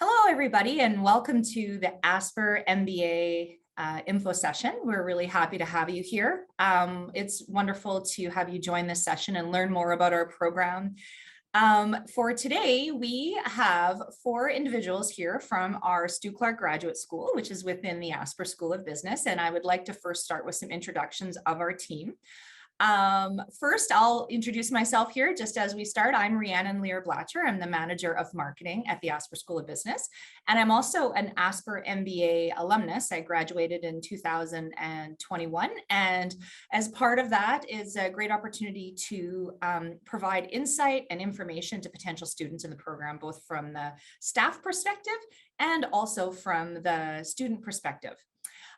Hello, everybody, and welcome to the Asper MBA info session. We're really happy to have you here. It's wonderful to have you join this session and learn more about our program. For today, we have 4 individuals here from our Stu Clark Graduate School, which is within the Asper School of Business. And I would like to first start with some introductions of our team. First, I'll introduce myself here just as we start. I'm Rhiannon Lear-Blatcher. I'm the manager of marketing at the Asper School of Business, and I'm also an Asper MBA alumnus. I graduated in 2021, and as part of that is a great opportunity to provide insight and information to potential students in the program, both from the staff perspective and also from the student perspective.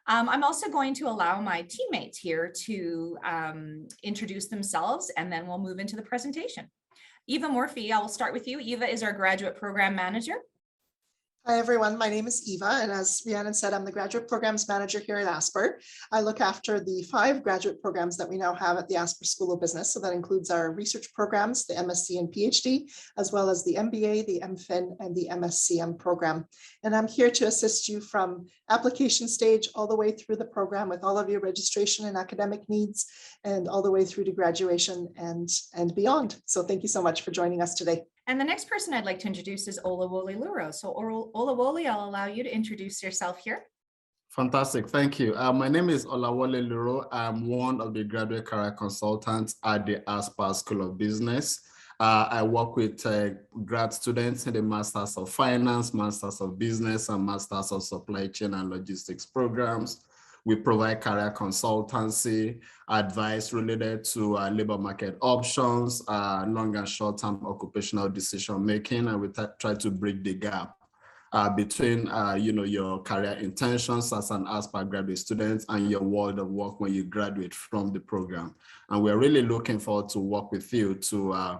I'm also going to allow my teammates here to introduce themselves, and then we'll move into the presentation. Eva Morphy, I will start with you. Eva is our graduate program manager. Hi, everyone. My name is Eva, and as Rhiannon said, I'm the graduate programs manager here at Asper. I look after the 5 graduate programs that we now have at the Asper School of Business. So that includes our research programs, the MSc and PhD, as well as the MBA, the MPhil, and the MSCM program. And I'm here to assist you from application stage all the way through the program with all of your registration and academic needs, and all the way through to graduation and beyond. So thank you so much for joining us today. And the next person I'd like to introduce is Olawole Luro. So Olawole, I'll allow you to introduce yourself here. Fantastic, thank you. My name is Olawole Luro. I'm one of the graduate career consultants at the Asper School of Business. I work with grad students in the Masters of Finance, Masters of Business, and Masters of Supply Chain and Logistics programs. We provide career consultancy, advice related to labor market options, long and short-term occupational decision-making, and we try to bridge the gap between your career intentions as an Asper graduate student and your world of work when you graduate from the program. And we're really looking forward to work with you to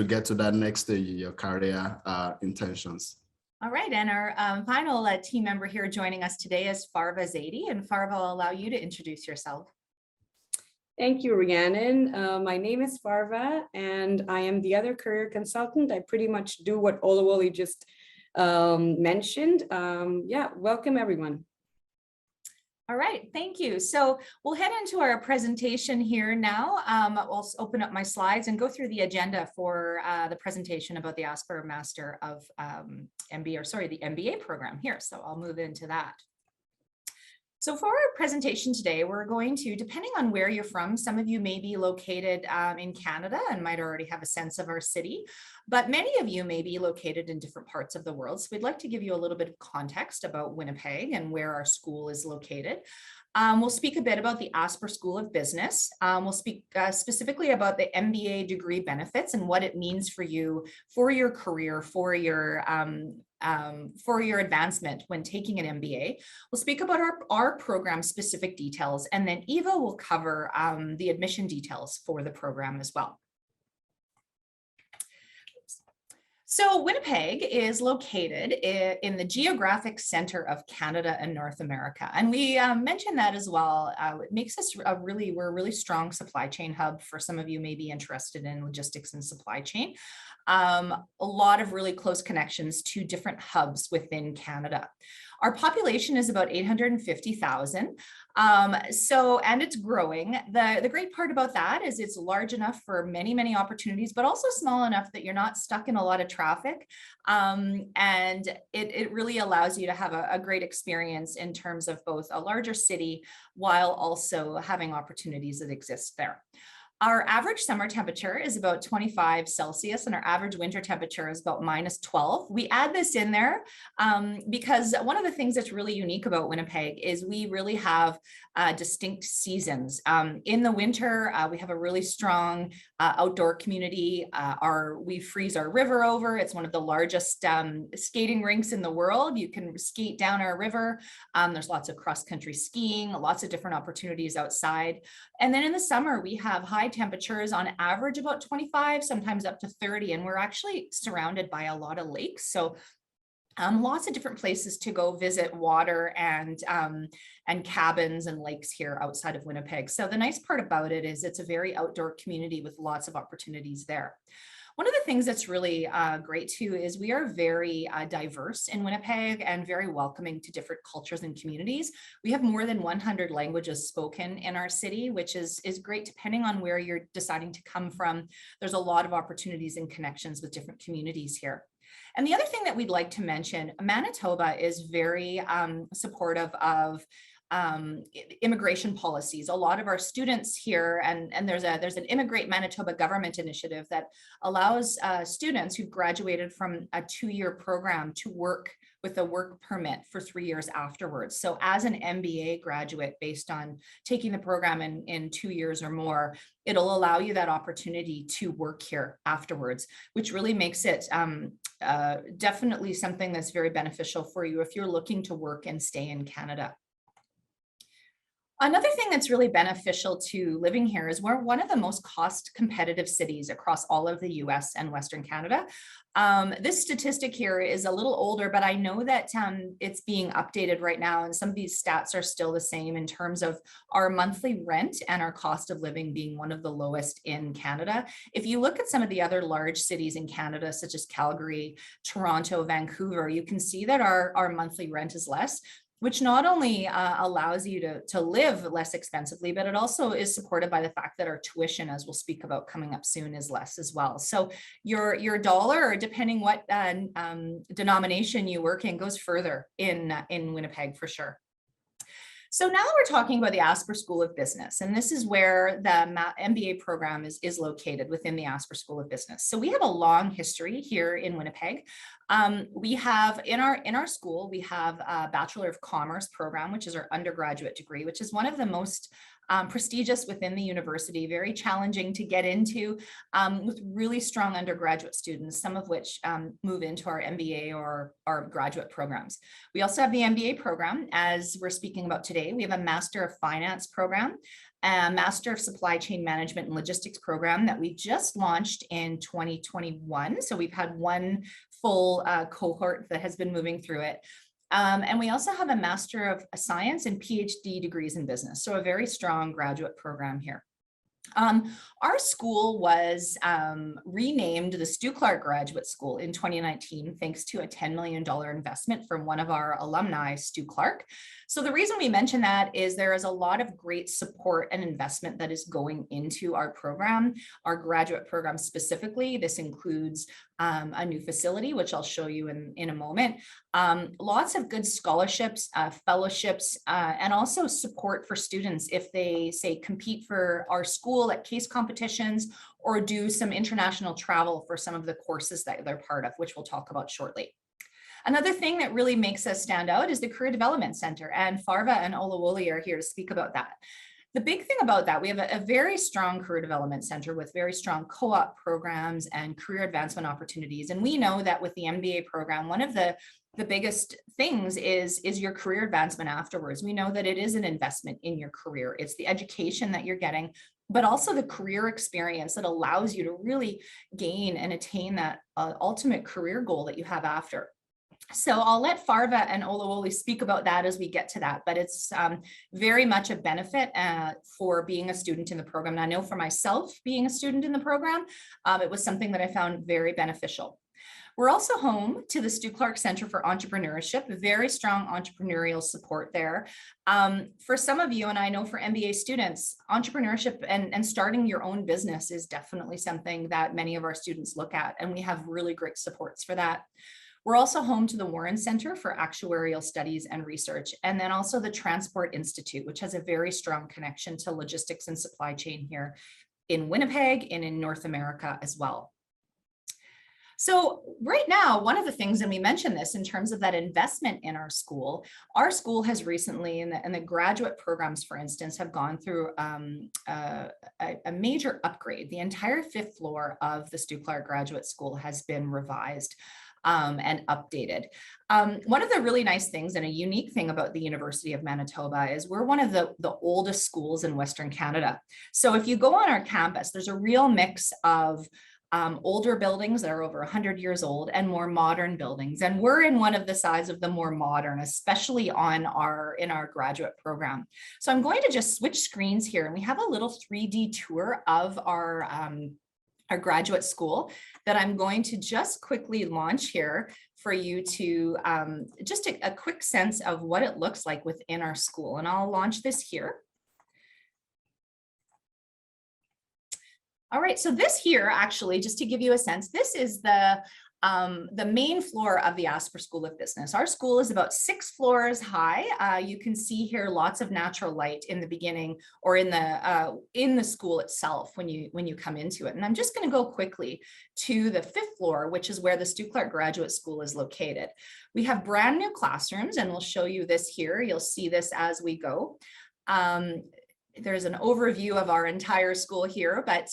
get to that next stage in your career intentions. All right, and our final team member here joining us today is Farva Zaidi, and Farva, I'll allow you to introduce yourself. Thank you, Rhiannon. My name is Farva, and I am the other career consultant. I pretty much do what Olawole just mentioned. Yeah, welcome everyone. All right, thank you. So we'll head into our presentation here now. I'll open up my slides and go through the agenda for the presentation about the Asper Master of the MBA program here. So I'll move into that. So for our presentation today, we're going to, depending on where you're from, some of you may be located in Canada and might already have a sense of our city, but many of you may be located in different parts of the world. So we'd like to give you a little bit of context about Winnipeg and where our school is located. We'll speak a bit about the Asper School of Business. We'll speak specifically about the MBA degree benefits and what it means for you, for your career, for your advancement when taking an MBA. We'll speak about our program specific details, and then Eva will cover the admission details for the program as well. So Winnipeg is located in the geographic center of Canada and North America. And we mentioned that as well. It makes us we're a really strong supply chain hub. For some of you may be interested in logistics and supply chain. A lot of really close connections to different hubs within Canada. Our population is about 850,000. And it's growing. The great part about that is it's large enough for many, many opportunities, but also small enough that you're not stuck in a lot of traffic. And it really allows you to have a great experience in terms of both a larger city while also having opportunities that exist there. Our average summer temperature is about 25 Celsius and our average winter temperature is about -12. We add this in there because one of the things that's really unique about Winnipeg is we really have distinct seasons. In the winter, we have a really strong outdoor community. We freeze our river over. It's one of the largest skating rinks in the world. You can skate down our river. There's lots of cross-country skiing, lots of different opportunities outside. And then in the summer, we have high temperatures on average about 25, sometimes up to 30, and we're actually surrounded by a lot of lakes. So Lots of different places to go visit water and cabins and lakes here outside of Winnipeg. So the nice part about it is it's a very outdoor community with lots of opportunities there. One of the things that's really great too is we are very diverse in Winnipeg and very welcoming to different cultures and communities. We have more than 100 languages spoken in our city, which is great depending on where you're deciding to come from. There's a lot of opportunities and connections with different communities here. And the other thing that we'd like to mention, Manitoba is very supportive of immigration policies. A lot of our students here, and there's an Immigrate Manitoba government initiative that allows students who've graduated from a 2-year program to work with a work permit for 3 years afterwards. So as an MBA graduate, based on taking the program in 2 years or more, it'll allow you that opportunity to work here afterwards, which really makes it definitely something that's very beneficial for you if you're looking to work and stay in Canada. Another thing that's really beneficial to living here is we're one of the most cost competitive cities across all of the US and Western Canada. This statistic here is a little older, but I know that it's being updated right now, and some of these stats are still the same in terms of our monthly rent and our cost of living being one of the lowest in Canada. If you look at some of the other large cities in Canada, such as Calgary, Toronto, Vancouver, you can see that our monthly rent is less, which not only allows you to live less expensively, but it also is supported by the fact that our tuition, as we'll speak about coming up soon, is less as well. So your dollar, or depending what denomination you work in, goes further in Winnipeg for sure. So now we're talking about the Asper School of Business, and this is where the MBA program is located within the Asper School of Business. So we have a long history here in Winnipeg. We have in our school, we have a Bachelor of Commerce program, which is our undergraduate degree, which is one of the most prestigious within the university, very challenging to get into, with really strong undergraduate students, some of which move into our MBA or our graduate programs. We also have the MBA program, as we're speaking about today. We have a Master of Finance program, a Master of Supply Chain Management and Logistics program that we just launched in 2021. So we've had one full cohort that has been moving through it. And we also have a Master of Science and PhD degrees in business. So a very strong graduate program here. Our school was renamed the Stu Clark Graduate School in 2019, thanks to a $10 million investment from one of our alumni, Stu Clark. So the reason we mention that is there is a lot of great support and investment that is going into our program, our graduate program specifically. This includes a new facility, which I'll show you in a moment. Lots of good scholarships, fellowships, and also support for students if they, say, compete for our school at case competitions or do some international travel for some of the courses that they're part of, which we'll talk about shortly. Another thing that really makes us stand out is the Career Development Center, and Farva and Olawole are here to speak about that. The big thing about that, we have a very strong career development center with very strong co-op programs and career advancement opportunities. And we know that with the MBA program, one of the biggest things is your career advancement afterwards. We know that it is an investment in your career. It's the education that you're getting, but also the career experience that allows you to really gain and attain that ultimate career goal that you have after. So I'll let Farva and Olawole speak about that as we get to that, but it's very much a benefit for being a student in the program. And I know for myself, being a student in the program, it was something that I found very beneficial. We're also home to the Stu Clark Center for Entrepreneurship, very strong entrepreneurial support there. For some of you, and I know for MBA students, entrepreneurship and starting your own business is definitely something that many of our students look at, and we have really great supports for that. We're also home to the Warren Center for Actuarial Studies and Research, and then also the Transport Institute, which has a very strong connection to logistics and supply chain here in Winnipeg and in North America as well. So right now, one of the things, and we mentioned this in terms of that investment in our school has recently, and the graduate programs, for instance, have gone through a major upgrade. The entire 5th floor of the Stu Clark Graduate School has been revised and updated. One of the really nice things and a unique thing about the University of Manitoba is we're one of the oldest schools in Western Canada. So if you go on our campus, there's a real mix of older buildings that are over 100 years old, and more modern buildings. And we're in one of the sides of the more modern, especially in our graduate program. So I'm going to just switch screens here, and we have a little 3D tour of our graduate school that I'm going to just quickly launch here for you to just a quick sense of what it looks like within our school. And I'll launch this here. All right, so this here, actually, just to give you a sense, this is the main floor of the Asper School of Business. Our school is about 6 floors high. You can see here lots of natural light in the beginning, or in the school itself when you come into it. And I'm just going to go quickly to the 5th floor, which is where the Stu Clark Graduate School is located. We have brand new classrooms, and we'll show you this here. You'll see this as we go. There's an overview of our entire school here, but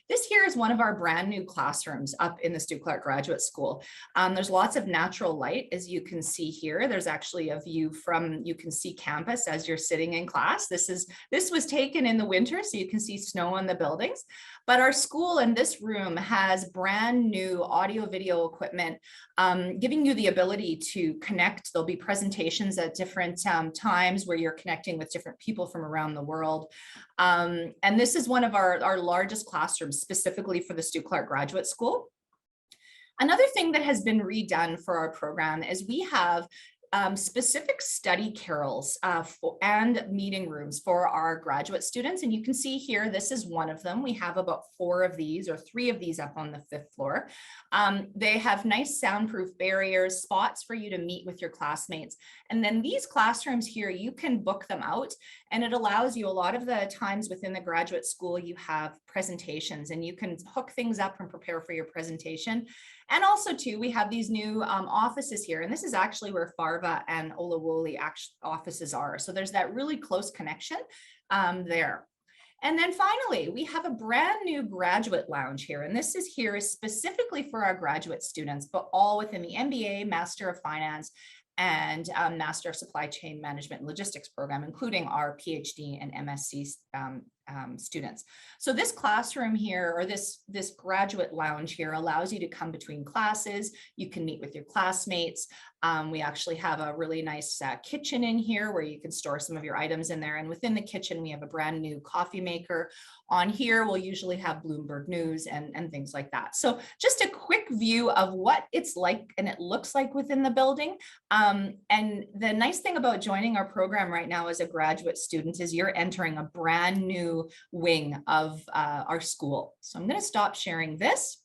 this here is one of our brand new classrooms up in the Stu Clark Graduate School. There's lots of natural light, as you can see here. There's actually a view you can see campus as you're sitting in class. This was taken in the winter, so you can see snow on the buildings. But our school in this room has brand new audio video equipment, giving you the ability to connect. There'll be presentations at different times where you're connecting with different people from around the world. And this is one of our largest classrooms specifically for the Stu Clark Graduate School. Another thing that has been redone for our program is we have specific study carrels and meeting rooms for our graduate students. And you can see here, this is one of them. We have about 4 of these, or 3 of these up on the 5th floor. They have nice soundproof barriers, spots for you to meet with your classmates. And then these classrooms here, you can book them out, and it allows you, a lot of the times within the graduate school, you have presentations, and you can hook things up and prepare for your presentation. And also too, we have these new offices here, and this is actually where Farva and Olawole offices are. So there's that really close connection there. And then finally, we have a brand new graduate lounge here. And this is specifically for our graduate students, but all within the MBA, Master of Finance, and Master of Supply Chain Management and Logistics program, including our PhD and MSc students. So this classroom here, or this graduate lounge here, allows you to come between classes. You can meet with your classmates. We actually have a really nice kitchen in here where you can store some of your items in there. And within the kitchen, we have a brand new coffee maker. On here, we'll usually have Bloomberg News and things like that. So just a quick view of what it's like and it looks like within the building. And the nice thing about joining our program right now as a graduate student is you're entering a brand new wing of our school. So I'm going to stop sharing this,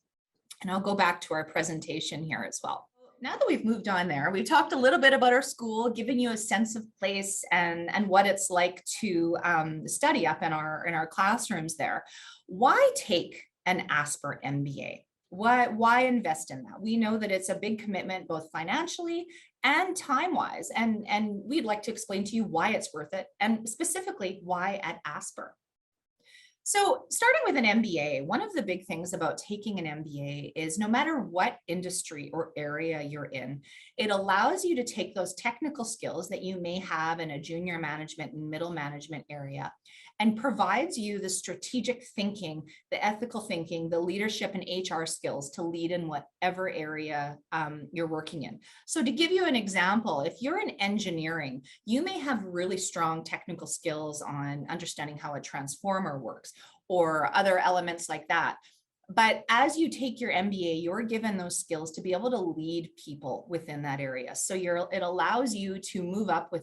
and I'll go back to our presentation here as well. Now that we've moved on there, we've talked a little bit about our school, giving you a sense of place and what it's like to study up in our classrooms there. Why take an Asper MBA? Why invest in that? We know that it's a big commitment, both financially and time-wise, and we'd like to explain to you why it's worth it, and specifically why at Asper. So starting with an MBA, one of the big things about taking an MBA is no matter what industry or area you're in, it allows you to take those technical skills that you may have in a junior management and middle management area and provides you the strategic thinking, the ethical thinking, the leadership and HR skills to lead in whatever area you're working in. So to give you an example, if you're in engineering, you may have really strong technical skills on understanding how a transformer works or other elements like that. But as you take your MBA, you're given those skills to be able to lead people within that area. So it allows you to move up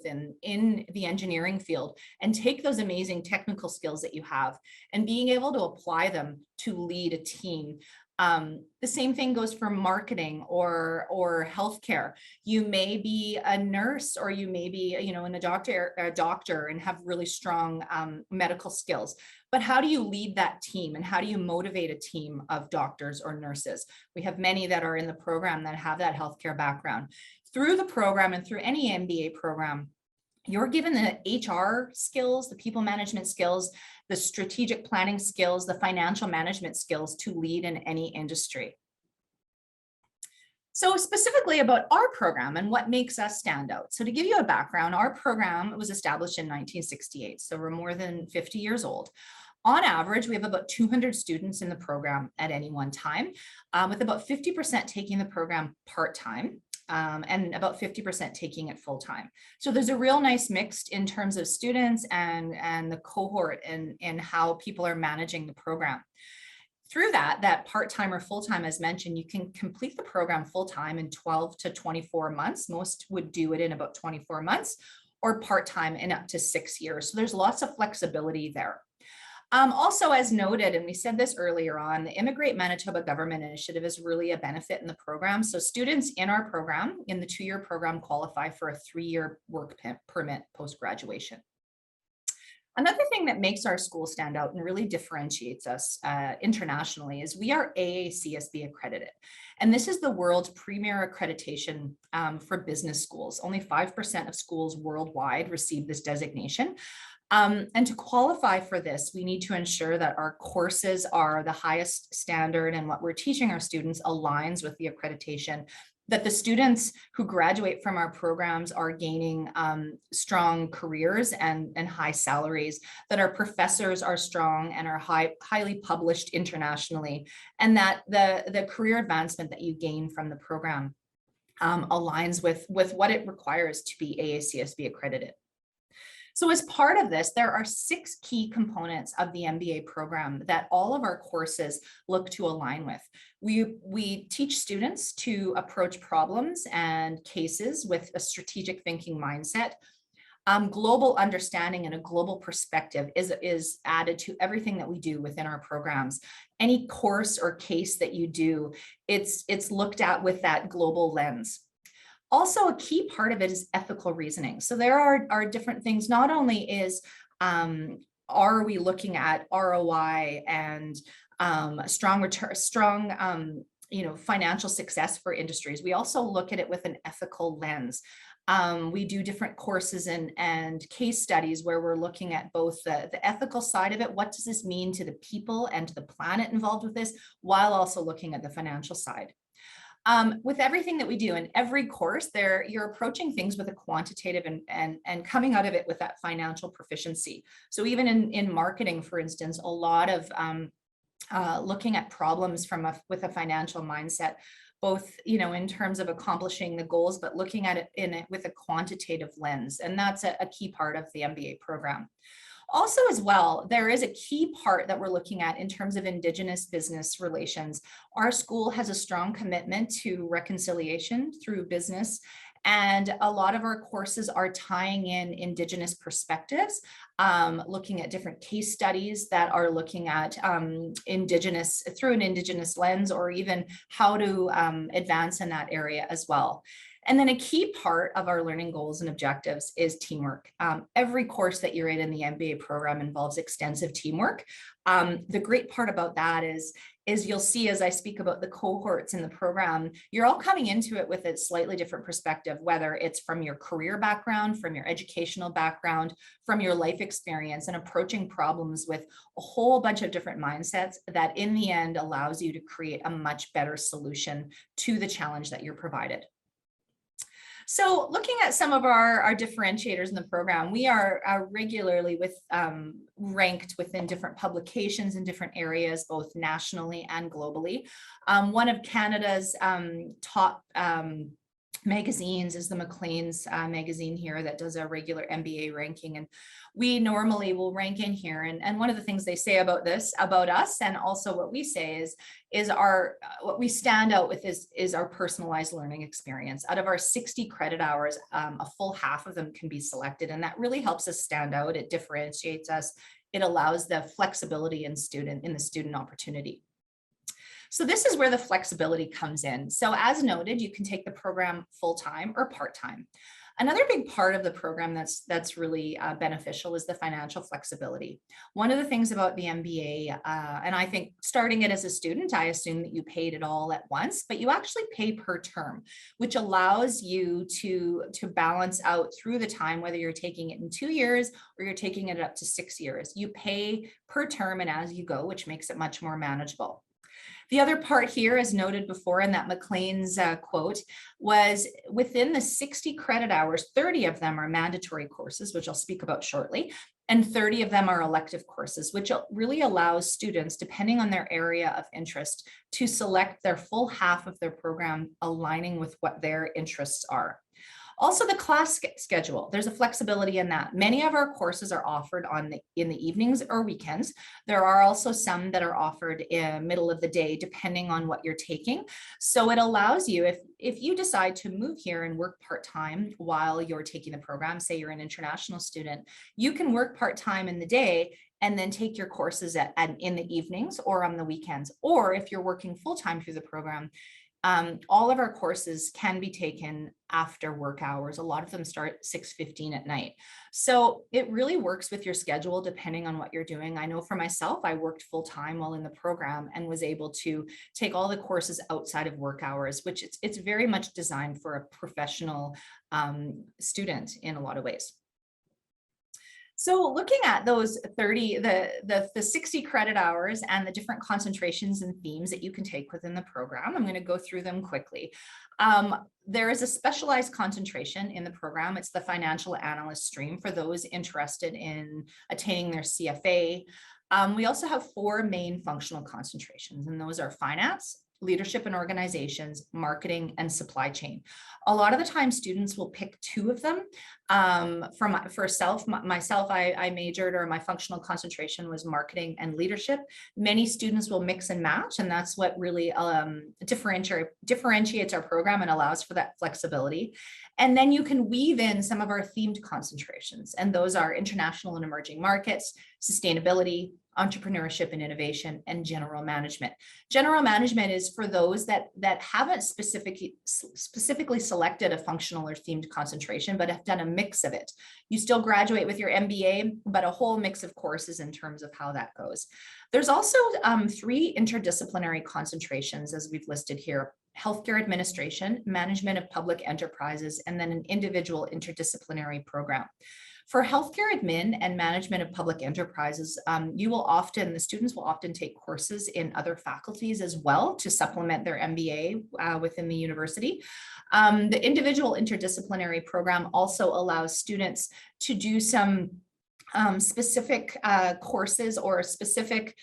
in the engineering field and take those amazing technical skills that you have and being able to apply them to lead a team. The same thing goes for marketing or healthcare. You may be a nurse, or you may be, a doctor and have really strong medical skills. But how do you lead that team, and how do you motivate a team of doctors or nurses? We have many that are in the program that have that healthcare background. Through the program and through any MBA program, you're given the HR skills, the people management skills, the strategic planning skills, the financial management skills to lead in any industry. So specifically about our program and what makes us stand out. So to give you a background, our program was established in 1968, so we're more than 50 years old. On average, we have about 200 students in the program at any one time, with about 50% taking the program part-time. And about 50% taking it full time. So there's a real nice mix in terms of students and the cohort and how people are managing the program. Through that part-time or full-time, as mentioned, you can complete the program full-time in 12 to 24 months. Most would do it in about 24 months, or part-time in up to 6 years. So there's lots of flexibility there. Also, as noted, and we said this earlier on, the Immigrate Manitoba Government Initiative is really a benefit in the program. So students in our program, in the 2-year program, qualify for a 3-year work permit post-graduation. Another thing that makes our school stand out and really differentiates us internationally is we are AACSB accredited. And this is the world's premier accreditation for business schools. Only 5% of schools worldwide receive this designation. And to qualify for this, we need to ensure that our courses are the highest standard and what we're teaching our students aligns with the accreditation, that the students who graduate from our programs are gaining strong careers and high salaries, that our professors are strong and are highly published internationally, and that the career advancement that you gain from the program aligns with what it requires to be AACSB accredited. So as part of this, there are 6 key components of the MBA program that all of our courses look to align with. We teach students to approach problems and cases with a strategic thinking mindset. Global understanding and a global perspective is added to everything that we do within our programs. Any course or case that you do, it's looked at with that global lens. Also, a key part of it is ethical reasoning. So there are different things. Not only is are we looking at ROI and strong return, financial success for industries. We also look at it with an ethical lens. We do different courses and case studies where we're looking at both the ethical side of it. What does this mean to the people and to the planet involved with this, while also looking at the financial side. With everything that we do in every course there, you're approaching things with a quantitative and coming out of it with that financial proficiency. So even in marketing, for instance, a lot of looking at problems with a financial mindset, both in terms of accomplishing the goals, but looking at it with a quantitative lens. And that's a key part of the MBA program. Also, as well, there is a key part that we're looking at in terms of Indigenous business relations. Our school has a strong commitment to reconciliation through business, and a lot of our courses are tying in Indigenous perspectives, looking at different case studies that are looking at Indigenous through an Indigenous lens, or even how to advance in that area as well. And then a key part of our learning goals and objectives is teamwork. Every course that you're in the MBA program involves extensive teamwork. The great part about that is you'll see as I speak about the cohorts in the program, you're all coming into it with a slightly different perspective, whether it's from your career background, from your educational background, from your life experience, and approaching problems with a whole bunch of different mindsets that in the end allows you to create a much better solution to the challenge that you're provided. So looking at some of our differentiators in the program, we are regularly ranked within different publications in different areas, both nationally and globally. One of Canada's top magazines is the Maclean's magazine here that does a regular MBA ranking, and we normally will rank in here. And one of the things they say about us, and also what we say is what we stand out with is our personalized learning experience. Out of our 60 credit hours, a full half of them can be selected, and that really helps us stand out. It differentiates us. It allows the flexibility in the student opportunity. So this is where the flexibility comes in. So as noted, you can take the program full-time or part-time. Another big part of the program that's really beneficial is the financial flexibility. One of the things about the MBA, and I think starting it as a student, I assume that you paid it all at once, but you actually pay per term, which allows you to balance out through the time, whether you're taking it in 2 years or you're taking it up to 6 years. You pay per term and as you go, which makes it much more manageable. The other part here, as noted before in that Maclean's quote, was within the 60 credit hours, 30 of them are mandatory courses, which I'll speak about shortly. and 30 of them are elective courses, which really allows students, depending on their area of interest, to select their full half of their program aligning with what their interests are. Also, the class schedule, there's a flexibility in that. Many of our courses are offered in the evenings or weekends. There are also some that are offered in middle of the day, depending on what you're taking. So it allows you, if you decide to move here and work part-time while you're taking the program, say you're an international student, you can work part-time in the day and then take your courses in the evenings or on the weekends. Or if you're working full-time through the program, all of our courses can be taken after work hours. A lot of them start at 6:15 at night. So it really works with your schedule depending on what you're doing. I know for myself, I worked full time while in the program and was able to take all the courses outside of work hours, which it's very much designed for a professional student in a lot of ways. So looking at those 30, the 60 credit hours and the different concentrations and themes that you can take within the program, I'm going to go through them quickly. There is a specialized concentration in the program. It's the financial analyst stream for those interested in attaining their CFA. We also have 4 main functional concentrations, and those are finance, leadership and organizations, marketing, and supply chain. A lot of the time students will pick 2 of them. Myself, I majored, or my functional concentration was marketing and leadership. Many students will mix and match, and that's what really differentiates our program and allows for that flexibility. And then you can weave in some of our themed concentrations, and those are international and emerging markets, sustainability, entrepreneurship and innovation, and general management. General management is for those that haven't specifically selected a functional or themed concentration, but have done a mix of it. You still graduate with your MBA, but a whole mix of courses in terms of how that goes. There's also 3 interdisciplinary concentrations, as we've listed here: healthcare administration, management of public enterprises, and then an individual interdisciplinary program. For healthcare admin and management of public enterprises, the students will often take courses in other faculties as well to supplement their MBA within the university. The individual interdisciplinary program also allows students to do some specific courses or specific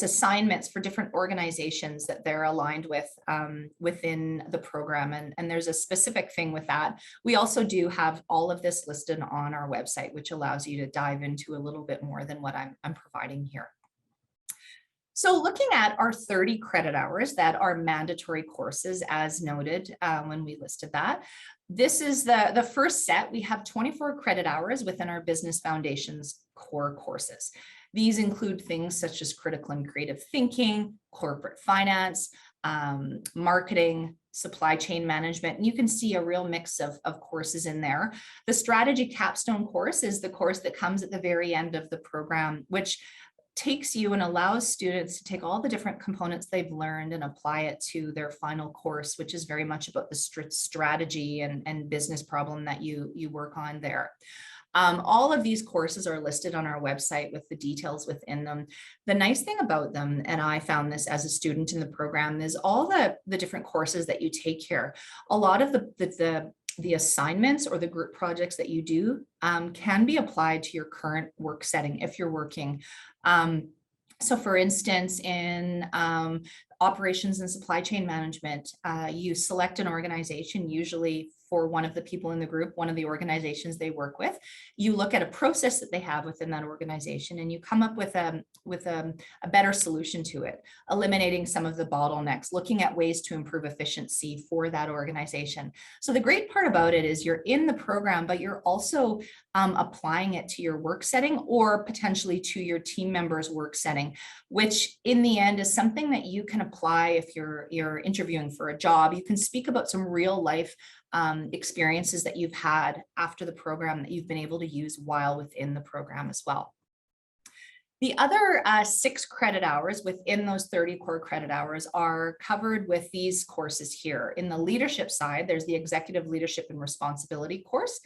assignments for different organizations that they're aligned with within the program. And there's a specific thing with that. We also do have all of this listed on our website, which allows you to dive into a little bit more than what I'm providing here. So looking at our 30 credit hours that are mandatory courses, as noted when we listed that, this is the first set. We have 24 credit hours within our Business Foundations core courses. These include things such as critical and creative thinking, corporate finance, marketing, supply chain management, and you can see a real mix of courses in there. The strategy capstone course is the course that comes at the very end of the program, which takes you and allows students to take all the different components they've learned and apply it to their final course, which is very much about the strategy and business problem that you work on there. All of these courses are listed on our website with the details within them. The nice thing about them, and I found this as a student in the program, is all the different courses that you take here. A lot of the assignments or the group projects that you do can be applied to your current work setting if you're working. So for instance, in operations and supply chain management, you select an organization, usually for one of the people in the group, one of the organizations they work with. You look at a process that they have within that organization, and you come up with a better solution to it, eliminating some of the bottlenecks, looking at ways to improve efficiency for that organization. So the great part about it is you're in the program, but you're also applying it to your work setting or potentially to your team members' work setting, which in the end is something that you can apply if you're interviewing for a job. You can speak about some real life experiences that you've had after the program that you've been able to use while within the program as well. The other 6 credit hours within those 30 core credit hours are covered with these courses here. In the leadership side, there's the Executive Leadership and Responsibility course,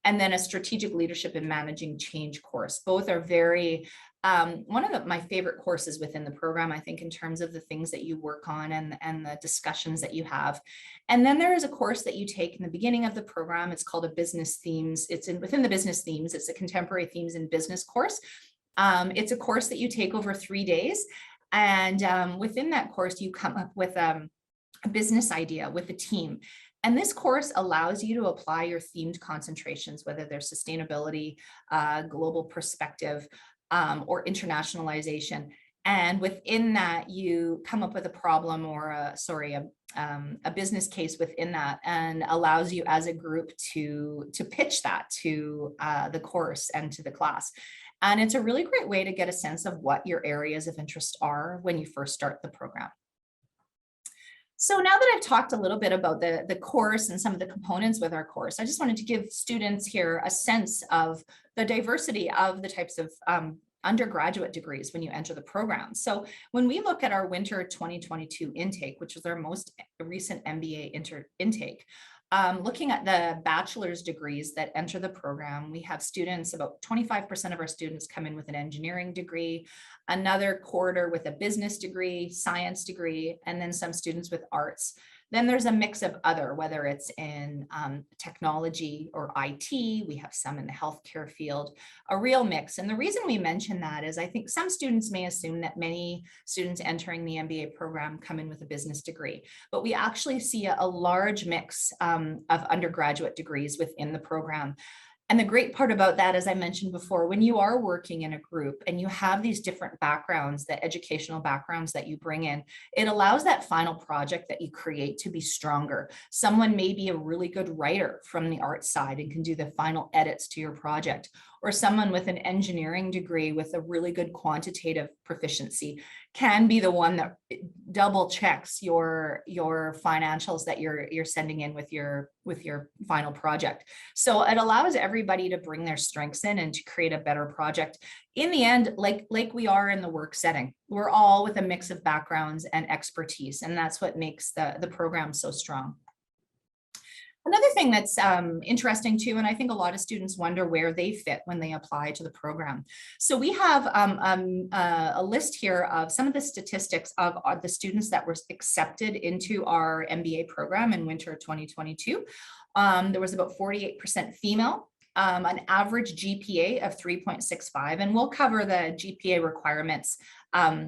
and then a Strategic Leadership and Managing Change course. Both are very one of my favorite courses within the program, I think, in terms of the things that you work on and the discussions that you have. And then there is a course that you take in the beginning of the program. It's called a business themes. Within the business themes. It's a contemporary themes in business course. It's a course that you take over 3 days. And within that course, you come up with a business idea with a team. And this course allows you to apply your themed concentrations, whether they're sustainability, global perspective, or internationalization. And within that, you come up with a problem or a business case within that, and allows you as a group to pitch that to the course and to the class. And it's a really great way to get a sense of what your areas of interest are when you first start the program. So now that I've talked a little bit about the course and some of the components with our course, I just wanted to give students here a sense of the diversity of the types of undergraduate degrees when you enter the program. So when we look at our winter 2022 intake, which is our most recent MBA intake, looking at the bachelor's degrees that enter the program, we have students, about 25% of our students come in with an engineering degree, another quarter with a business degree, science degree, and then some students with arts. Then there's a mix of other, whether it's in technology or IT, we have some in the healthcare field, a real mix. And the reason we mention that is I think some students may assume that many students entering the MBA program come in with a business degree, but we actually see a large mix of undergraduate degrees within the program. And the great part about that, as I mentioned before, when you are working in a group and you have these different backgrounds, the educational backgrounds that you bring in, it allows that final project that you create to be stronger. Someone may be a really good writer from the art side and can do the final edits to your project, or someone with an engineering degree with a really good quantitative proficiency can be the one that double checks your financials that you're sending in with your final project. So it allows everybody to bring their strengths in and to create a better project. In the end, like we are in the work setting, we're all with a mix of backgrounds and expertise, and that's what makes the program so strong. Another thing that's interesting too, and I think a lot of students wonder where they fit when they apply to the program. So we have a list here of some of the statistics of the students that were accepted into our MBA program in winter 2022. There was about 48% female, an average GPA of 3.65, and we'll cover the GPA requirements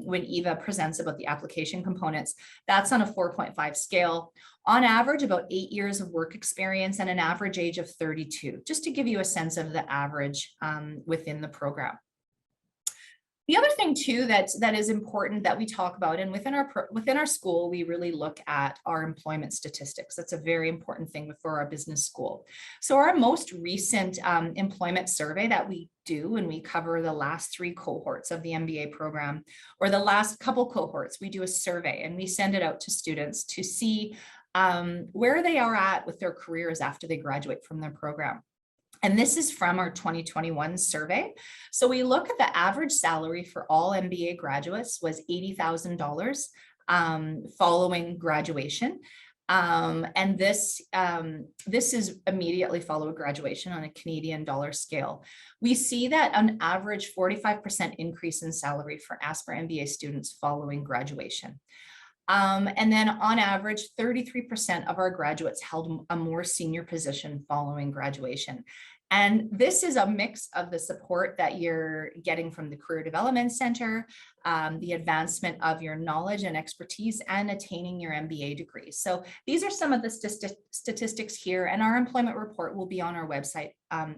when Eva presents about the application components. That's on a 4.5 scale. On average, about 8 years of work experience and an average age of 32, just to give you a sense of the average within the program. The other thing too that is important that we talk about, and within our school, we really look at our employment statistics. That's a very important thing for our business school. So our most recent employment survey that we do when we cover the last 3 cohorts of the MBA program, or the last couple cohorts, we do a survey and we send it out to students to see where they are at with their careers after they graduate from their program. And this is from our 2021 survey. So we look at the average salary for all MBA graduates was $80,000 following graduation. And this is immediately following graduation on a Canadian dollar scale. We see that on average 45% increase in salary for Asper MBA students following graduation. And then on average, 33% of our graduates held a more senior position following graduation. And this is a mix of the support that you're getting from the Career Development Center, the advancement of your knowledge and expertise, and attaining your MBA degree. So these are some of the statistics here, and our employment report will be on our website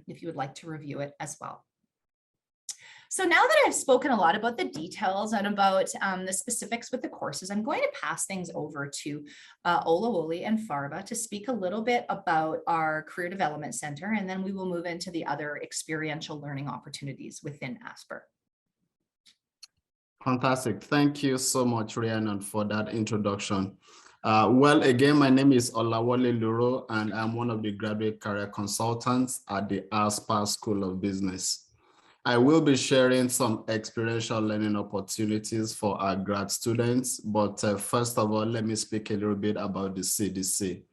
if you would like to review it as well. So now that I've spoken a lot about the details and about the specifics with the courses, I'm going to pass things over to Olawole and Farva to speak a little bit about our Career Development Center, and then we will move into the other experiential learning opportunities within Asper. Fantastic. Thank you so much, Rhiannon, for that introduction. Well, again, my name is Olawole Luro, and I'm one of the graduate career consultants at the Asper School of Business. I will be sharing some experiential learning opportunities for our grad students, but first of all, let me speak a little bit about the CDC.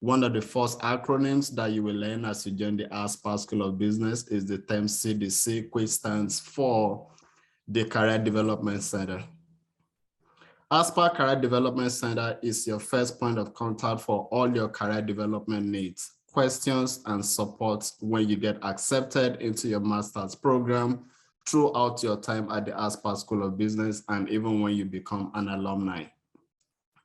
One of the first acronyms that you will learn as you join the Asper School of Business is the term CDC, which stands for the Career Development Center. ASPA Career Development Center is your first point of contact for all your career development needs, questions, and support when you get accepted into your master's program, throughout your time at the ASPA School of Business, and even when you become an alumni.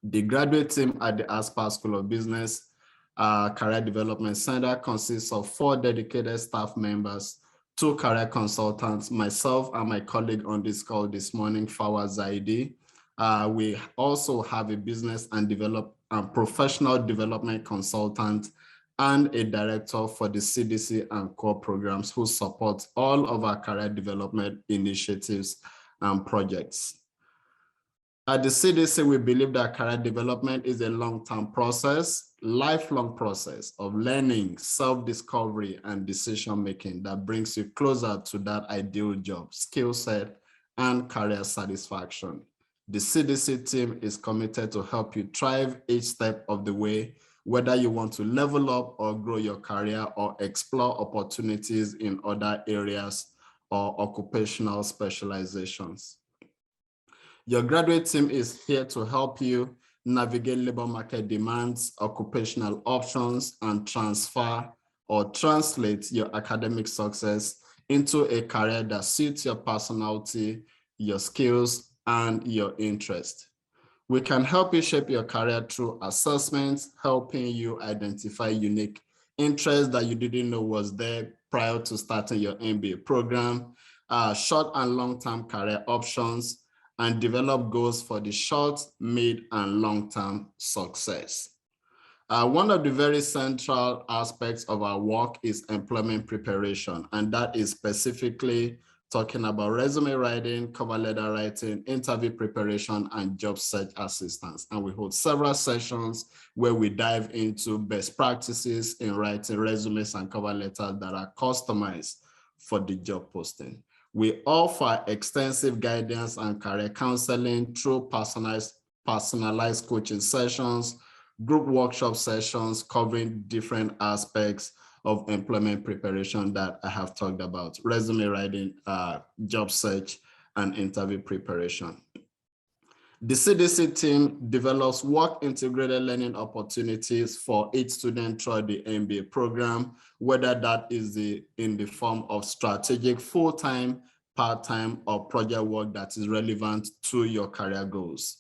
The graduate team at the ASPA School of Business Career Development Center consists of 4 dedicated staff members, 2 career consultants, myself and my colleague on this call this morning, Fawaz Zaidi. We also have a business and professional development consultant and a director for the CDC and core programs who support all of our career development initiatives and projects. At the CDC, we believe that career development is a long-term process, lifelong process of learning, self-discovery, and decision-making that brings you closer to that ideal job, skill set, and career satisfaction. The CDC team is committed to help you thrive each step of the way, whether you want to level up or grow your career or explore opportunities in other areas or occupational specializations. Your graduate team is here to help you navigate labor market demands, occupational options, and transfer or translate your academic success into a career that suits your personality, your skills, and your interest. We can help you shape your career through assessments, helping you identify unique interests that you didn't know was there prior to starting your MBA program, short and long-term career options, and develop goals for the short, mid, and long-term success. One of the very central aspects of our work is employment preparation, and that is specifically talking about resume writing, cover letter writing, interview preparation, and job search assistance. And we hold several sessions where we dive into best practices in writing resumes and cover letters that are customized for the job posting. We offer extensive guidance and career counseling through personalized coaching sessions, group workshop sessions covering different aspects of employment preparation that I have talked about: resume writing, job search, and interview preparation. The CDC team develops work-integrated learning opportunities for each student throughout the MBA program, whether that is in the form of strategic full-time, part-time, or project work that is relevant to your career goals.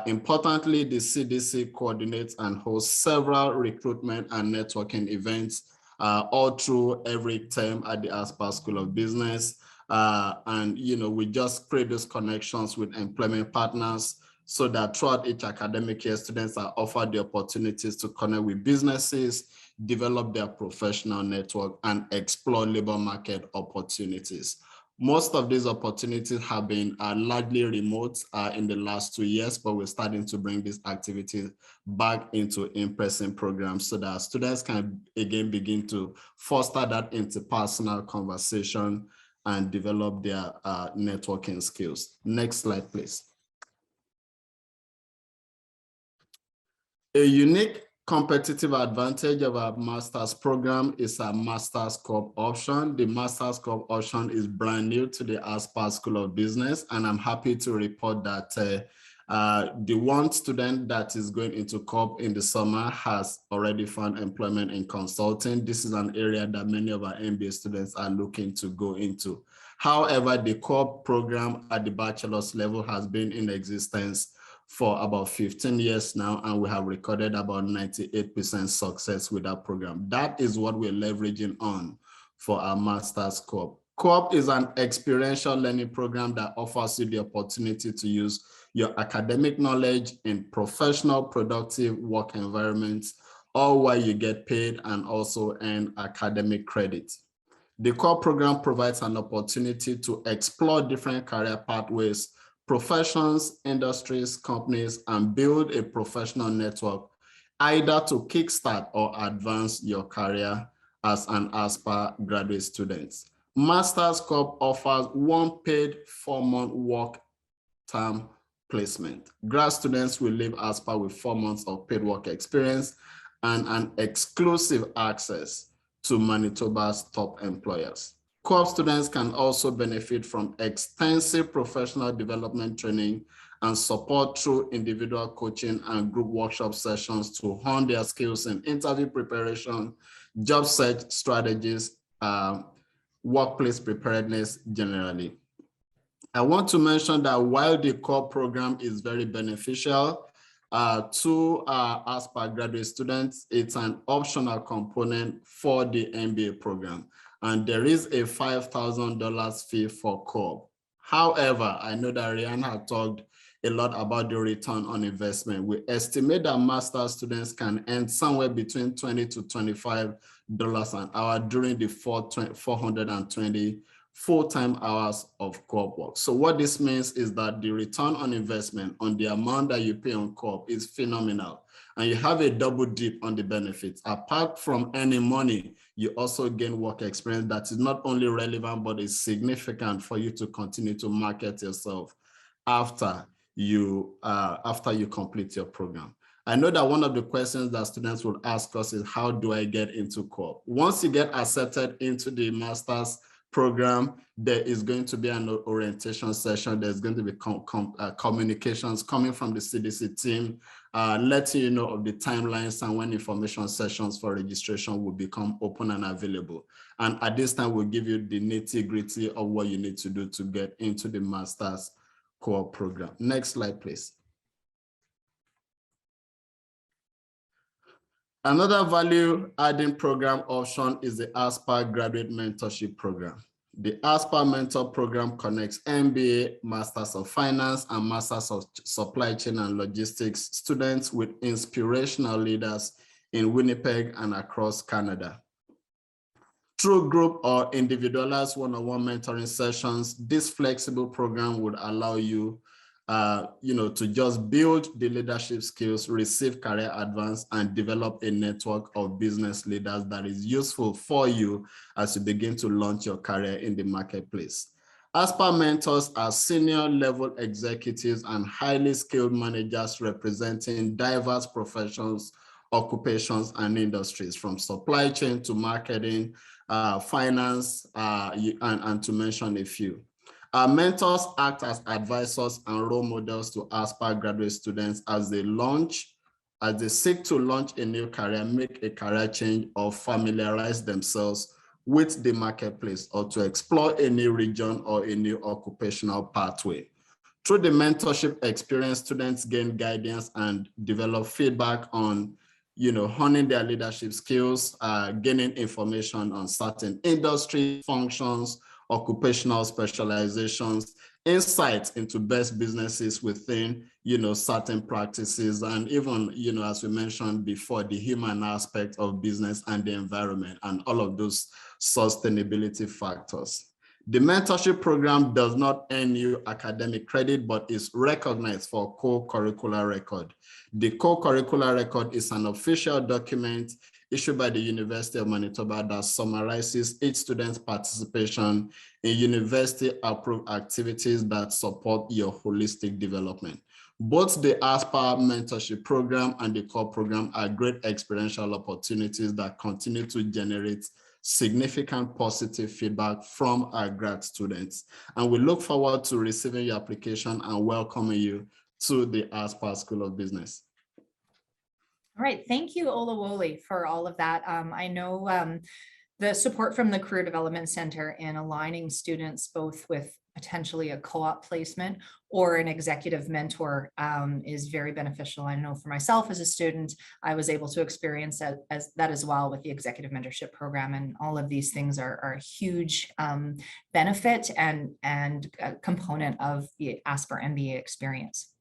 Importantly, the CDC coordinates and hosts several recruitment and networking events all through every term at the ASPA School of Business. And we just create those connections with employment partners so that throughout each academic year, students are offered the opportunities to connect with businesses, develop their professional network, and explore labor market opportunities. Most of these opportunities have been largely remote in the last 2 years, but we're starting to bring these activities back into in-person programs so that students can again begin to foster that interpersonal conversation and develop their networking skills. Next slide, please. A unique competitive advantage of our master's program is our master's co-op option. The master's co-op option is brand new to the ASPA School of Business, and I'm happy to report that the one student that is going into co-op in the summer has already found employment in consulting. This is an area that many of our MBA students are looking to go into. However, the co-op program at the bachelor's level has been in existence for about 15 years now, and we have recorded about 98% success with that program. That is what we're leveraging on for our master's co-op. Co-op is an experiential learning program that offers you the opportunity to use your academic knowledge in professional, productive work environments, all while you get paid and also earn academic credit. The co-op program provides an opportunity to explore different career pathways, professions, industries, companies, and build a professional network, either to kickstart or advance your career as an ASPA graduate student. Master's Co-op offers one paid 4-month work term placement. Grad students will leave ASPA with 4 months of paid work experience and an exclusive access to Manitoba's top employers. Co-op students can also benefit from extensive professional development training and support through individual coaching and group workshop sessions to hone their skills in interview preparation, job search strategies, workplace preparedness generally. I want to mention that while the core program is very beneficial to ASPA graduate students, it's an optional component for the MBA program. And there is a $5,000 fee for co-op. However, I know that Rihanna had talked a lot about the return on investment. We estimate that master's students can earn somewhere between $20 to $25 an hour during the 420 full-time hours of co-op work. So what this means is that the return on investment on the amount that you pay on co-op is phenomenal. And you have a double dip on the benefits. Apart from earning money, you also gain work experience that is not only relevant, but is significant for you to continue to market yourself after you complete your program. I know that one of the questions that students will ask us is, how do I get into co-op? Once you get accepted into the master's program, there is going to be an orientation session. There's going to be communications coming from the CDC team, letting you know of the timelines and when information sessions for registration will become open and available. And at this time, we'll give you the nitty-gritty of what you need to do to get into the master's co-op program. Next slide, please. Another value-adding program option is the ASPA Graduate Mentorship Program. The ASPA Mentor Program connects MBA, Masters of Finance, and Masters of Supply Chain and Logistics students with inspirational leaders in Winnipeg and across Canada. Through group or individualized one-on-one mentoring sessions, this flexible program would allow you to just build the leadership skills, receive career advance, and develop a network of business leaders that is useful for you as you begin to launch your career in the marketplace. ASPA mentors are senior level executives and highly skilled managers representing diverse professions, occupations, and industries, from supply chain to marketing, finance, and to mention a few. Our mentors act as advisors and role models to ASPA graduate students as they seek to launch a new career, make a career change, or familiarize themselves with the marketplace, or to explore a new region or a new occupational pathway. Through the mentorship experience, students gain guidance and develop feedback on honing their leadership skills, gaining information on certain industry functions, occupational specializations, insights into best businesses within, certain practices, and even, as we mentioned before, the human aspect of business and the environment and all of those sustainability factors. The mentorship program does not earn you academic credit, but is recognized for co-curricular record. The co-curricular record is an official document issued by the University of Manitoba that summarizes each student's participation in university-approved activities that support your holistic development. Both the ASPA mentorship program and the core program are great experiential opportunities that continue to generate significant positive feedback from our grad students. And we look forward to receiving your application and welcoming you to the ASPA School of Business. All right, thank you, Olawole, for all of that. I know the support from the Career Development Center in aligning students both with potentially a co-op placement or an executive mentor is very beneficial. I know for myself as a student, I was able to experience that as well with the executive mentorship program, and all of these things are a huge benefit and a component of the ASPA MBA experience.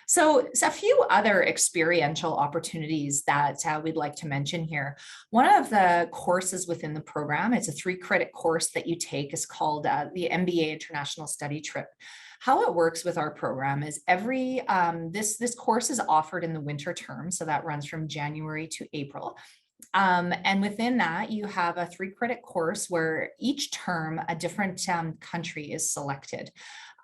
So a few other experiential opportunities that we'd like to mention here. One of the courses within the program, it's a 3-credit course that you take, is called the MBA International Study Trip. How it works with our program is this course is offered in the winter term, so that runs from January to April. And within that, you have a 3-credit course where each term a different country is selected.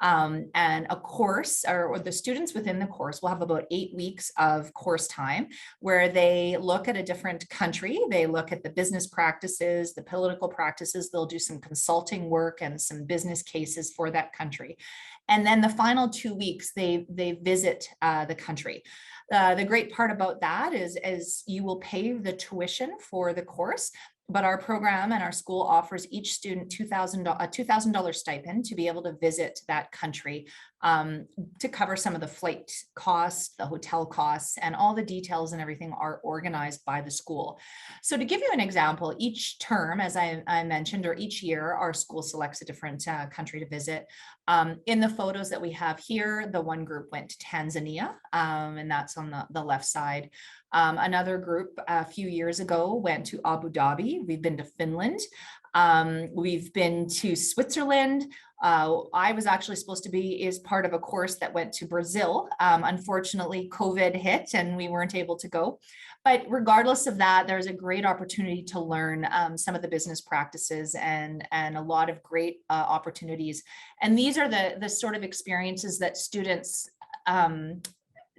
And a course, or the students within the course will have about 8 weeks of course time where they look at a different country. They look at the business practices, the political practices. They'll do some consulting work and some business cases for that country. And then the final 2 weeks, they visit the country. The great part about that is you will pay the tuition for the course, but our program and our school offers each student a $2,000 stipend to be able to visit that country, to cover some of the flight costs, the hotel costs, and all the details and everything are organized by the school. So to give you an example, each term, as I mentioned, or each year, our school selects a different country to visit. In the photos that we have here, the one group went to Tanzania, and that's on the left side. Another group a few years ago went to Abu Dhabi. We've been to Finland. We've been to Switzerland. I was actually supposed to be as part of a course that went to Brazil. Unfortunately, COVID hit and we weren't able to go. But regardless of that, there's a great opportunity to learn some of the business practices and a lot of great opportunities. And these are the sort of experiences that students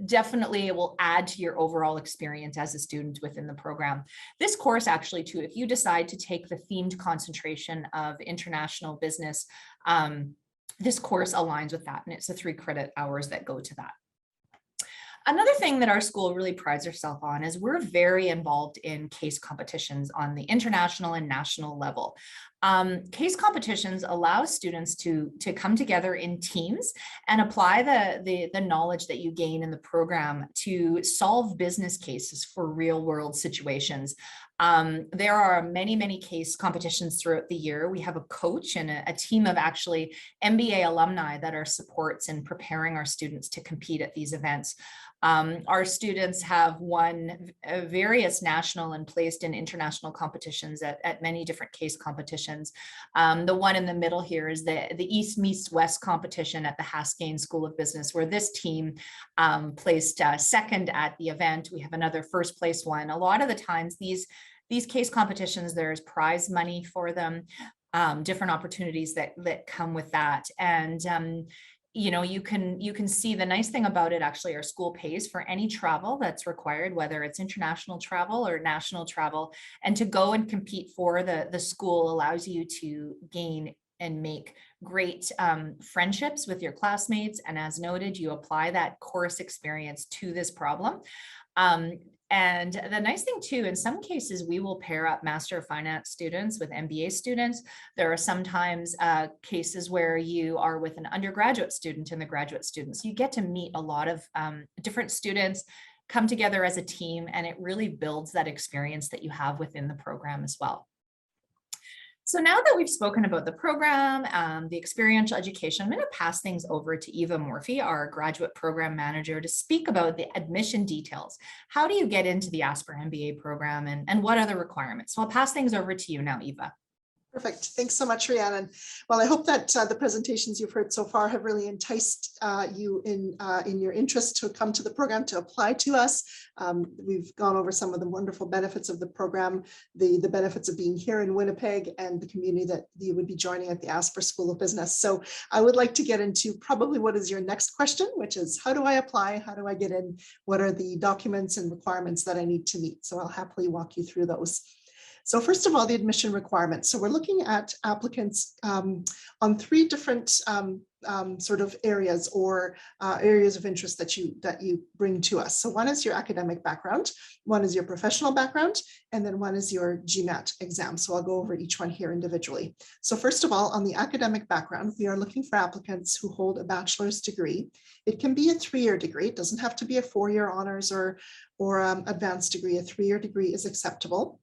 definitely will add to your overall experience as a student within the program. This course actually too, if you decide to take the themed concentration of international business, this course aligns with that, and it's the 3 credit hours that go to that. Another thing that our school really prides herself on is we're very involved in case competitions on the international and national level. Case competitions allow students to come together in teams and apply the knowledge that you gain in the program to solve business cases for real world situations. There are many, many case competitions throughout the year. We have a coach and a team of actually MBA alumni that are supports in preparing our students to compete at these events. Our students have won various national and placed in international competitions at many different case competitions. The one in the middle here is the East Meets West competition at the Haskayne School of Business, where this team placed second at the event. We have another first place one. A lot of the times these case competitions, there's prize money for them, different opportunities that come with that. And you know, you can see the nice thing about it, actually, our school pays for any travel that's required, whether it's international travel or national travel, and to go and compete for the school allows you to gain and make great friendships with your classmates. And as noted, you apply that course experience to this problem. And the nice thing too, in some cases, we will pair up Master of Finance students with MBA students. There are sometimes cases where you are with an undergraduate student and the graduate students. You get to meet a lot of different students, come together as a team, and it really builds that experience that you have within the program as well. So now that we've spoken about the program, the experiential education, I'm going to pass things over to Eva Morphy, our graduate program manager, to speak about the admission details. How do you get into the Asper MBA program and what are the requirements? So I'll pass things over to you now, Eva. Perfect. Thanks so much, Rhiannon. Well, I hope that the presentations you've heard so far have really enticed you in your interest to come to the program, to apply to us. We've gone over some of the wonderful benefits of the program, the benefits of being here in Winnipeg, and the community that you would be joining at the Asper School of Business. So I would like to get into probably what is your next question, which is how do I apply? How do I get in? What are the documents and requirements that I need to meet? So I'll happily walk you through those. So first of all, the admission requirements. So we're looking at applicants on 3 different sort of areas or areas of interest that you bring to us. So one is your academic background, one is your professional background, and then one is your GMAT exam. So I'll go over each one here individually. So first of all, on the academic background, we are looking for applicants who hold a bachelor's degree. It can be a 3-year degree. It doesn't have to be a 4-year honors or advanced degree. A 3-year degree is acceptable.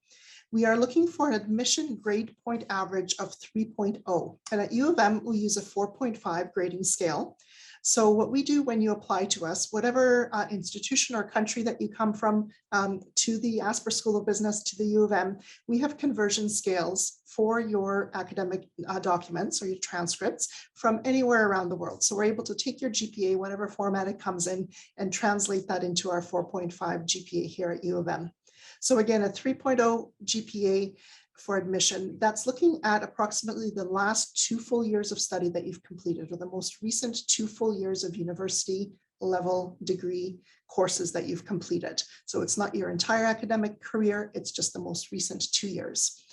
We are looking for an admission grade point average of 3.0. And at U of M, we use a 4.5 grading scale. So what we do when you apply to us, whatever institution or country that you come from, to the Asper School of Business, to the U of M, we have conversion scales for your academic documents or your transcripts from anywhere around the world. So we're able to take your GPA, whatever format it comes in, and translate that into our 4.5 GPA here at U of M. So again, a 3.0 GPA for admission, that's looking at approximately the last 2 full years of study that you've completed, or the most recent 2 full years of university level degree courses that you've completed. So it's not your entire academic career, it's just the most recent 2 years.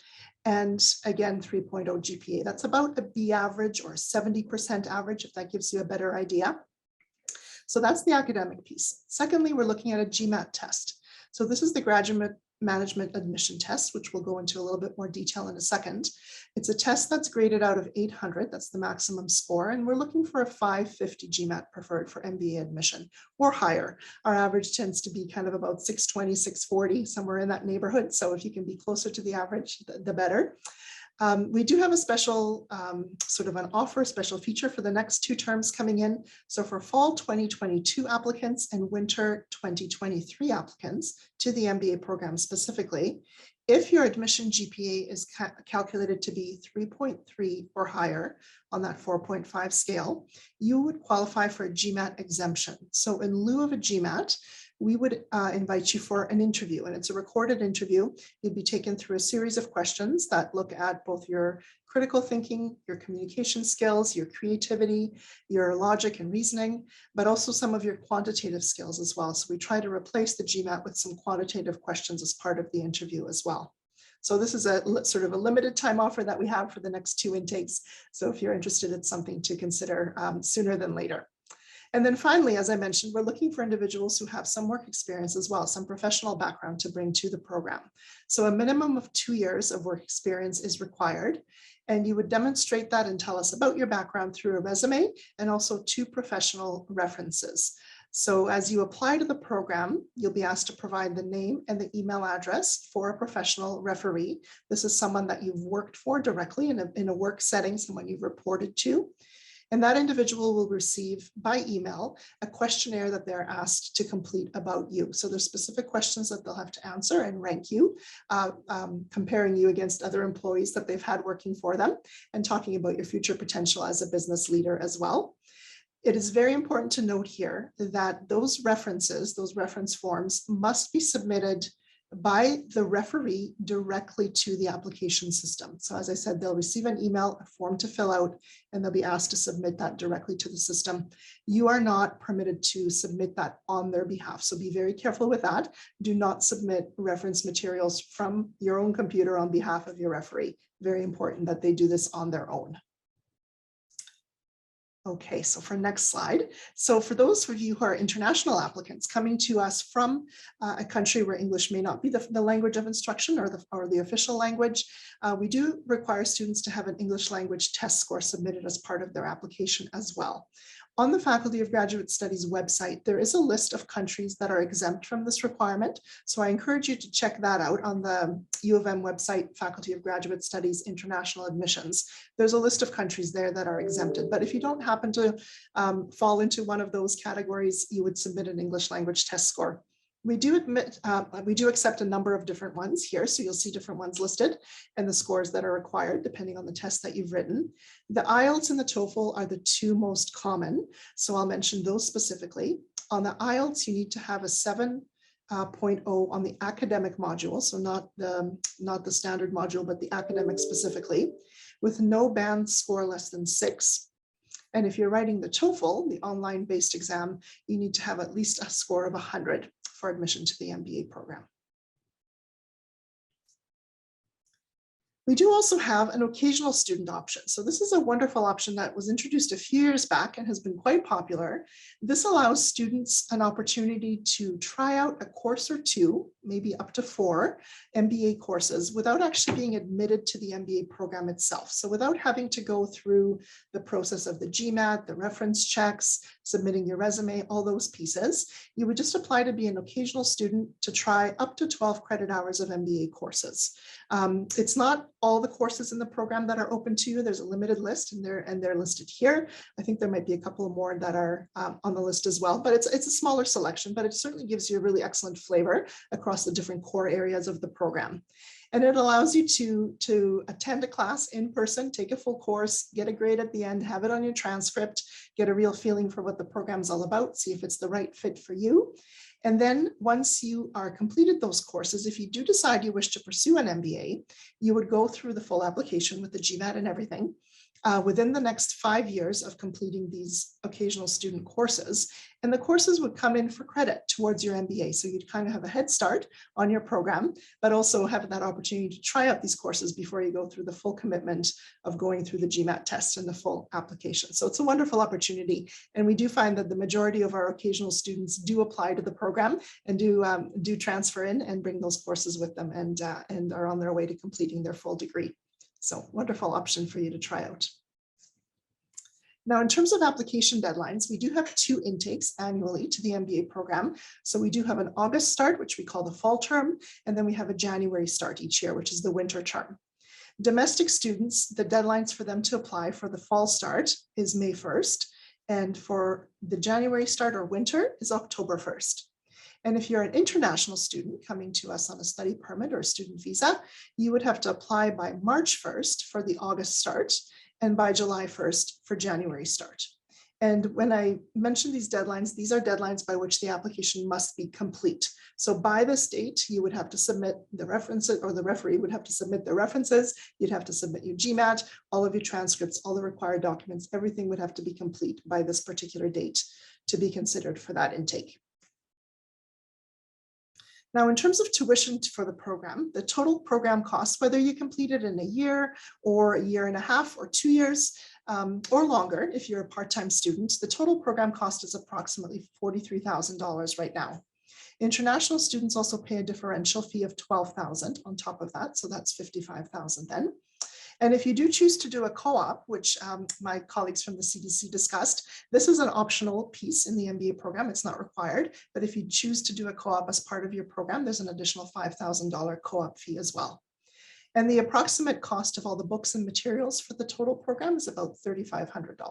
And again, 3.0 GPA, that's about a B average or 70% average, if that gives you a better idea. So that's the academic piece. Secondly, we're looking at a GMAT test. So this is the graduate management admission test, which we'll go into a little bit more detail in a second. It's a test that's graded out of 800, that's the maximum score, and we're looking for a 550 GMAT preferred for MBA admission or higher. Our average tends to be kind of about 620, 640, somewhere in that neighborhood. So if you can be closer to the average, the better. We do have a special sort of an offer, special feature for the next 2 terms coming in. So for fall 2022 applicants and winter 2023 applicants to the MBA program specifically, if your admission GPA is calculated to be 3.3 or higher on that 4.5 scale, you would qualify for a GMAT exemption. So in lieu of a GMAT, we would invite you for an interview, and it's a recorded interview. You'd be taken through a series of questions that look at both your critical thinking, your communication skills, your creativity, your logic and reasoning, but also some of your quantitative skills as well. So we try to replace the GMAT with some quantitative questions as part of the interview as well. So this is a sort of a limited time offer that we have for the next 2 intakes. So if you're interested, it's something to consider sooner than later. And then finally, as I mentioned, we're looking for individuals who have some work experience as well, some professional background to bring to the program. So a minimum of 2 years of work experience is required. And you would demonstrate that and tell us about your background through a resume and also 2 professional references. So as you apply to the program, you'll be asked to provide the name and the email address for a professional referee. This is someone that you've worked for directly in a work setting, someone you've reported to. And that individual will receive by email a questionnaire that they're asked to complete about you. So there's specific questions that they'll have to answer and rank you, comparing you against other employees that they've had working for them, and talking about your future potential as a business leader as well. It is very important to note here that those references, those reference forms, must be submitted by the referee directly to the application system. So as I said, they'll receive an email, a form to fill out, and they'll be asked to submit that directly to the system. You are not permitted to submit that on their behalf. So be very careful with that. Do not submit reference materials from your own computer on behalf of your referee. Very important that they do this on their own. Okay, so for next slide. So for those of you who are international applicants coming to us from a country where English may not be the language of instruction or the official language, we do require students to have an English language test score submitted as part of their application as well. On the Faculty of Graduate Studies website, there is a list of countries that are exempt from this requirement. So I encourage you to check that out on the U of M website, Faculty of Graduate Studies International Admissions. There's a list of countries there that are exempted. But if you don't happen to fall into one of those categories, you would submit an English language test score. We do accept a number of different ones here. So you'll see different ones listed and the scores that are required depending on the test that you've written. The IELTS and the TOEFL are the 2 most common. So I'll mention those specifically. On the IELTS, you need to have a 7.0 on the academic module. So not the standard module, but the academic specifically, with no band score less than 6. And if you're writing the TOEFL, the online-based exam, you need to have at least a score of 100 for admission to the MBA program. We do also have an occasional student option. So this is a wonderful option that was introduced a few years back and has been quite popular. This allows students an opportunity to try out a course or 2, maybe up to 4 MBA courses without actually being admitted to the MBA program itself. So without having to go through the process of the GMAT, the reference checks, submitting your resume, all those pieces, you would just apply to be an occasional student to try up to 12 credit hours of MBA courses. It's not all the courses in the program that are open to you. There's a limited list and they're listed here. I think there might be a couple more that are on the list as well, but it's a smaller selection, but it certainly gives you a really excellent flavor across the different core areas of the program. And it allows you to attend a class in person, take a full course, get a grade at the end, have it on your transcript, get a real feeling for what the program's all about, see if it's the right fit for you. And then once you are completed those courses, if you do decide you wish to pursue an MBA, you would go through the full application with the GMAT and everything. Within the next 5 years of completing these occasional student courses, and the courses would come in for credit towards your MBA. So you'd kind of have a head start on your program, but also have that opportunity to try out these courses before you go through the full commitment of going through the GMAT test and the full application. So it's a wonderful opportunity. And we do find that the majority of our occasional students do apply to the program and do transfer in and bring those courses with them and are on their way to completing their full degree. So wonderful option for you to try out. Now, in terms of application deadlines, we do have 2 intakes annually to the MBA program. So we do have an August start, which we call the fall term, and then we have a January start each year, which is the winter term. Domestic students, the deadlines for them to apply for the fall start is May 1st, and for the January start or winter is October 1st. And if you're an international student coming to us on a study permit or a student visa, you would have to apply by March 1st for the August start and by July 1st for January start. And when I mention these deadlines, these are deadlines by which the application must be complete. So by this date, you would have to submit the references, or the referee would have to submit the references, you'd have to submit your GMAT, all of your transcripts, all the required documents, everything would have to be complete by this particular date to be considered for that intake. Now, in terms of tuition for the program, the total program cost, whether you complete it in a year or a year and a half or 2 years or longer, if you're a part-time student, the total program cost is approximately $43,000 right now. International students also pay a differential fee of $12,000 on top of that, so that's $55,000 then. And if you do choose to do a co-op, which my colleagues from the CDC discussed, this is an optional piece in the MBA program. It's not required, but if you choose to do a co-op as part of your program, there's an additional $5,000 co-op fee as well. And the approximate cost of all the books and materials for the total program is about $3,500.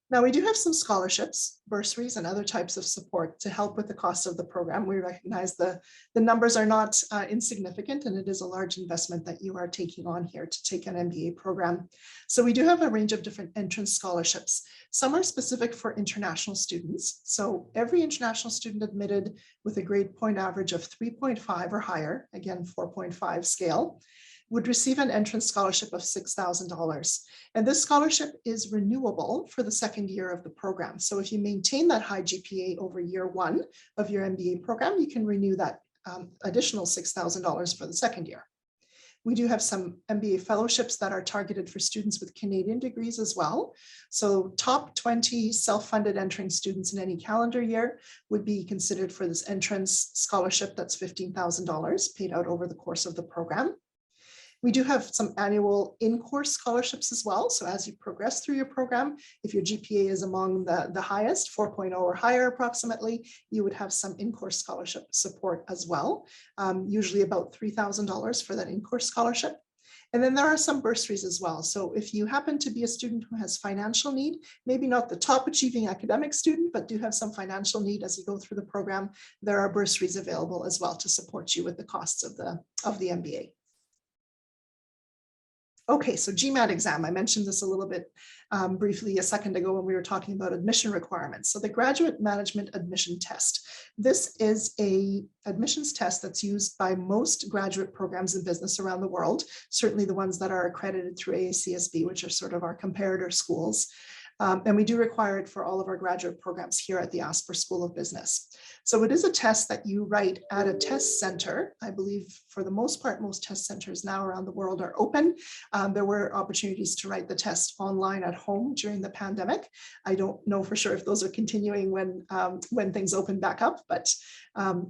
Now, we do have some scholarships, bursaries, and other types of support to help with the cost of the program. We recognize the numbers are not insignificant, and it is a large investment that you are taking on here to take an MBA program. So we do have a range of different entrance scholarships. Some are specific for international students. So every international student admitted with a grade point average of 3.5 or higher, again, 4.5 scale, would receive an entrance scholarship of $6,000. And this scholarship is renewable for the second year of the program. So if you maintain that high GPA over year 1 of your MBA program, you can renew that additional $6,000 for the second year. We do have some MBA fellowships that are targeted for students with Canadian degrees as well. So top 20 self-funded entering students in any calendar year would be considered for this entrance scholarship that's $15,000 paid out over the course of the program. We do have some annual in-course scholarships as well. So as you progress through your program, if your GPA is among the highest, 4.0 or higher approximately, you would have some in-course scholarship support as well, usually about $3,000 for that in-course scholarship. And then there are some bursaries as well. So if you happen to be a student who has financial need, maybe not the top achieving academic student, but do have some financial need as you go through the program, there are bursaries available as well to support you with the costs of the MBA. Okay, so GMAT exam, I mentioned this a little bit briefly a second ago when we were talking about admission requirements. So the Graduate Management Admission Test. This is an admissions test that's used by most graduate programs in business around the world, certainly the ones that are accredited through AACSB, which are sort of our comparator schools. And we do require it for all of our graduate programs here at the Asper School of Business. So it is a test that you write at a test center. I believe for the most part, most test centers now around the world are open. There were opportunities to write the test online at home during the pandemic. I don't know for sure if those are continuing when things open back up, but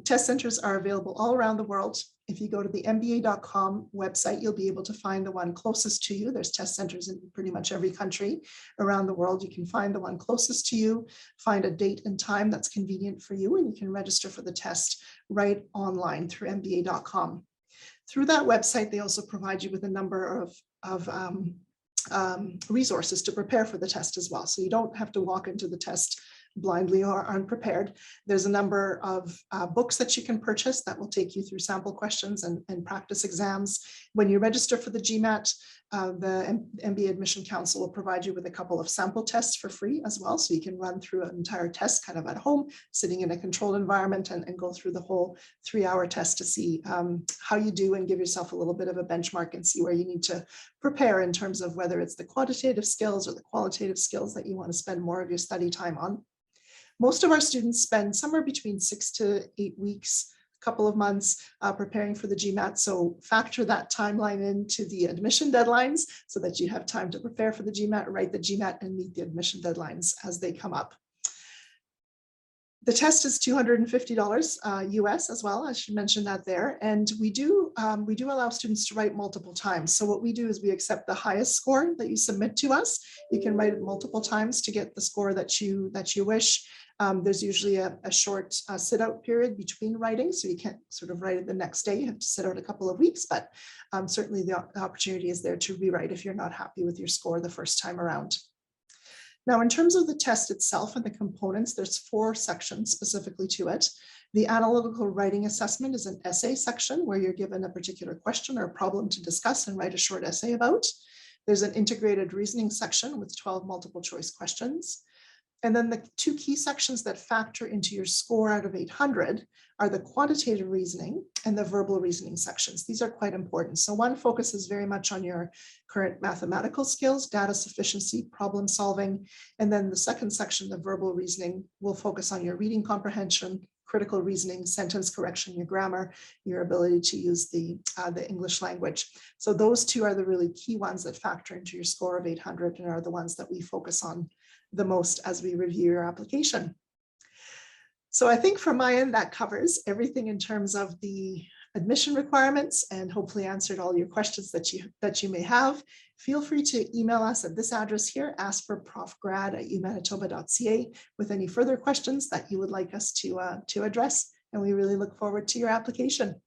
test centers are available all around the world. If you go to the MBA.com website, you'll be able to find the one closest to you. There's test centers in pretty much every country around the world. You can find the one closest to you, find a date and time that's convenient for you, and you can register for the test right online through MBA.com. Through that website, they also provide you with a number of resources to prepare for the test as well. So you don't have to walk into the test blindly or unprepared. There's a number of books that you can purchase that will take you through sample questions and practice exams. When you register for the GMAT, the MBA Admission Council will provide you with a couple of sample tests for free as well. So you can run through an entire test kind of at home, sitting in a controlled environment and go through the whole 3-hour test to see how you do and give yourself a little bit of a benchmark and see where you need to prepare in terms of whether it's the quantitative skills or the qualitative skills that you want to spend more of your study time on. Most of our students spend somewhere between 6 to 8 weeks, a couple of months preparing for the GMAT. So factor that timeline into the admission deadlines so that you have time to prepare for the GMAT, write the GMAT, and meet the admission deadlines as they come up. The test is $250 US as well. I should mention that there. And we do allow students to write multiple times. So what we do is we accept the highest score that you submit to us. You can write it multiple times to get the score that you wish. There's usually a short sit out period between writing. So you can't sort of write it the next day. You have to sit out a couple of weeks, but certainly the opportunity is there to rewrite if you're not happy with your score the first time around. Now, in terms of the test itself and the components, there's 4 sections specifically to it. The analytical writing assessment is an essay section where you're given a particular question or a problem to discuss and write a short essay about. There's an integrated reasoning section with 12 multiple choice questions. And then the 2 key sections that factor into your score out of 800 are the quantitative reasoning and the verbal reasoning sections. These are quite important. So one focuses very much on your current mathematical skills, data sufficiency, problem solving. And then the second section, the verbal reasoning, will focus on your reading comprehension, critical reasoning, sentence correction, your grammar, your ability to use the English language. So those 2 are the really key ones that factor into your score of 800 and are the ones that we focus on the most as we review your application. So I think from my end, that covers everything in terms of the admission requirements and hopefully answered all your questions that you may have. Feel free to email us at this address here, askforprofgrad@umanitoba.ca with any further questions that you would like us to address. And we really look forward to your application.